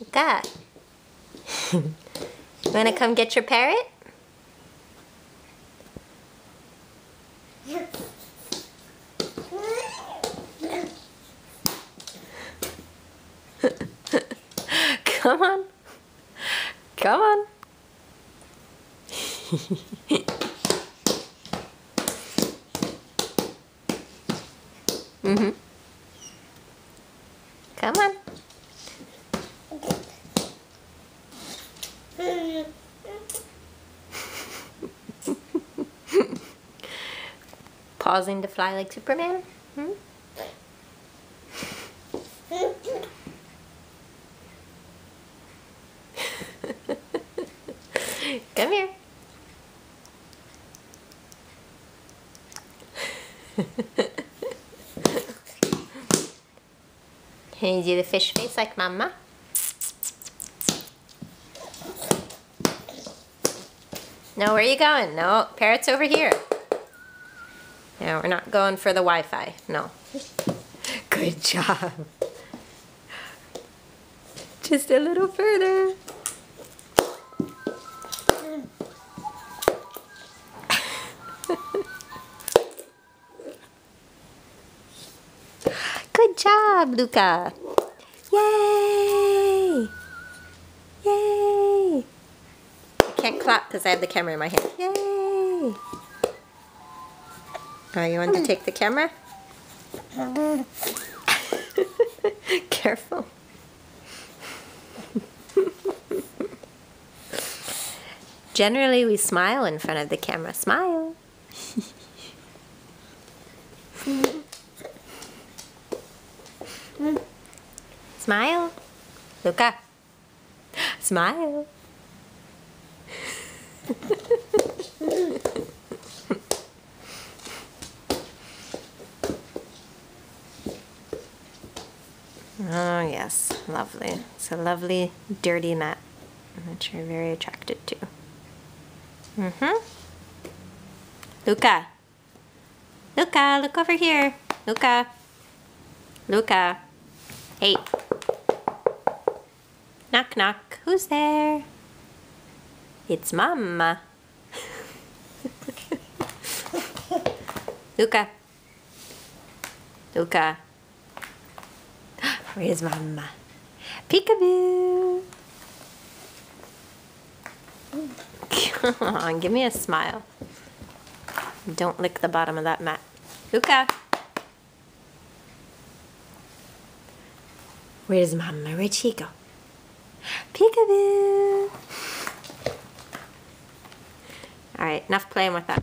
Luca. You wanna come get your parrot? Come on. Come on. Mm-hmm. Come on. Pausing to fly like Superman? Hmm? Come here. Can you do the fish face like Mama? No, where are you going? No, Parrot's over here. No, we're not going for the Wi-Fi. No. Good job. Just a little further. Good job, Luca. Yay! Yay! I can't clap because I have the camera in my hand. Yay! Oh, you want to take the camera? Careful. Generally, we smile in front of the camera. Smile. Smile. Luca. Smile. Oh yes, lovely. It's a lovely dirty mat that you're very attracted to. Luca. Luca, look over here. Luca. Luca. Hey. Knock knock. Who's there? It's Mama. Luca. Luca. Where's Mama? Peekaboo. Come on, give me a smile. Don't lick the bottom of that mat. Luca. Where's Mama? Where'd she go? Peekaboo. All right, enough playing with that.